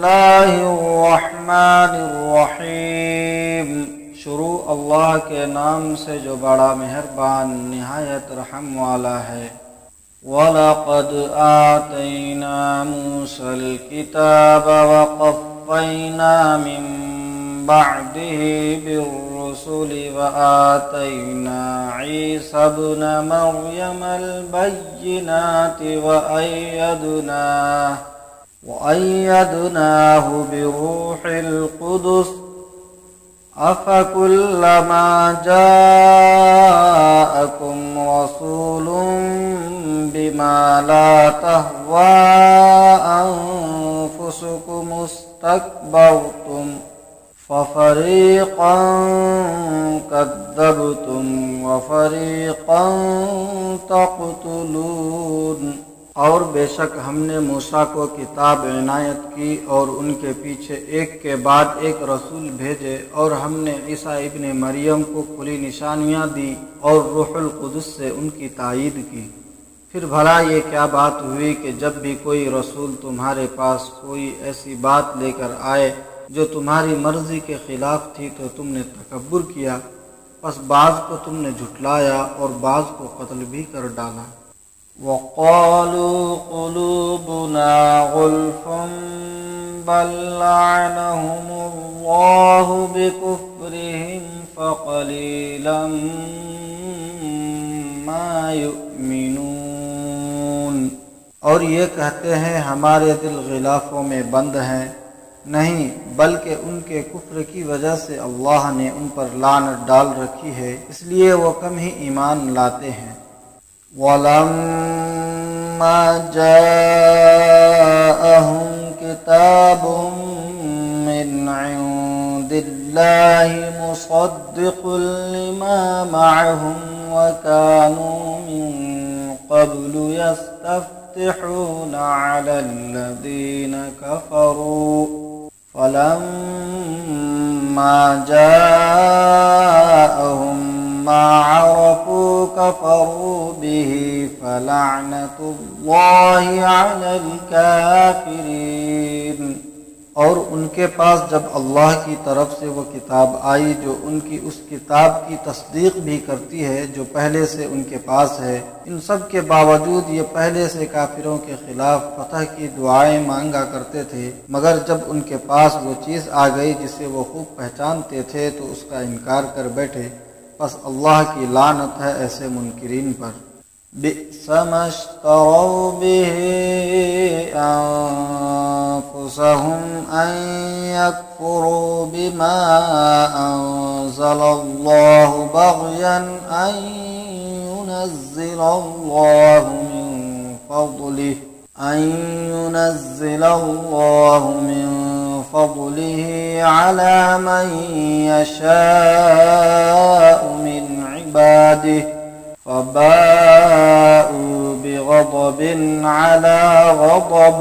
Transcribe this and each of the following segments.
اللہ الرحمن الرحیم، شروع اللہ کے نام سے جو بڑا مہربان نہایت رحم والا ہے۔ وَلَقَدْ آتَيْنَا مُوسَى الْكِتَابَ وَقَفَّيْنَا مِن بَعْدِهِ بِالرُّسُلِ وَآتَيْنَا عِيسَى ابْنَ مَرْيَمَ الْبَيِّنَاتِ وَأَيَّدْنَاهُ بِرُوحِ الْقُدُسِ أَفَكُلَّمَا جَاءَكُمْ رَسُولٌ بِمَا لَا تَهْوَىٰ أَنفُسُكُمُ اسْتَكْبَرْتُمْ فَفَرِيقًا كَذَّبْتُمْ وَفَرِيقًا تَقْتُلُونَ۔ اور بے شک ہم نے موسیٰ کو کتاب عنایت کی اور ان کے پیچھے ایک کے بعد ایک رسول بھیجے، اور ہم نے عیسیٰ ابن مریم کو کھلی نشانیاں دی اور روح القدس سے ان کی تائید کی۔ پھر بھلا یہ کیا بات ہوئی کہ جب بھی کوئی رسول تمہارے پاس کوئی ایسی بات لے کر آئے جو تمہاری مرضی کے خلاف تھی تو تم نے تکبر کیا، پس بعض کو تم نے جھٹلایا اور بعض کو قتل بھی کر ڈالا۔ وَقَالُوا قُلُوبُنَا غُلْفٌ بَل لَّعَنَهُمُ اللَّهُ بِكُفْرِهِمْ فَقَلِيلًا مَّا يُؤْمِنُونَ۔ اور یہ کہتے ہیں ہمارے دل غلافوں میں بند ہیں، نہیں بلکہ ان کے کفر کی وجہ سے اللہ نے ان پر لعنت ڈال رکھی ہے، اس لیے وہ کم ہی ایمان لاتے ہیں۔ وَلَمَّا جَاءَهُمْ كِتَابٌ مِّنْ عِندِ اللَّهِ مُصَدِّقٌ لِّمَا مَعَهُمْ وَكَانُوا مِن قَبْلُ يَسْتَفْتِحُونَ عَلَى الَّذِينَ كَفَرُوا فَلَمَّا جَاءَهُم مَّا عَرَفُوا كَفَرُوا بِهِ فَلَعْنَةُ اللَّهِ عَلَى الْكَافِرِينَ۔ اور ان کے پاس جب اللہ کی طرف سے وہ کتاب آئی جو ان کی اس کتاب کی تصدیق بھی کرتی ہے جو پہلے سے ان کے پاس ہے، ان سب کے باوجود یہ پہلے سے کافروں کے خلاف فتح کی دعائیں مانگا کرتے تھے، مگر جب ان کے پاس وہ چیز آ گئی جسے وہ خوب پہچانتے تھے تو اس کا انکار کر بیٹھے، پس اللہ کی لعنت ہے ایسے منکرین پر۔ بئس ما اشتروا به أنفسهم أن يكفروا بما أنزل الله بغيا أن ينزل الله من فضله على من يشاء من عباده فباءوا بغضب على غضب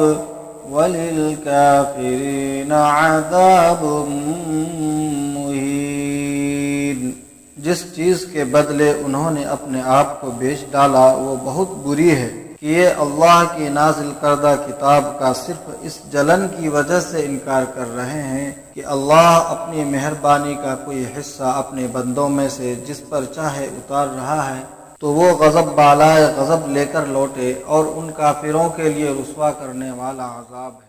وَلِلْكَافِرِينَ عَذَابٌ مُّهِينٌ۔ جس چیز کے بدلے انہوں نے اپنے آپ کو بیچ ڈالا وہ بہت بری ہے کہ یہ اللہ کی نازل کردہ کتاب کا صرف اس جلن کی وجہ سے انکار کر رہے ہیں کہ اللہ اپنی مہربانی کا کوئی حصہ اپنے بندوں میں سے جس پر چاہے اتار رہا ہے تو وہ غضب بالائے غضب لے کر لوٹے، اور ان کافروں کے لیے رسوا کرنے والا عذاب ہے۔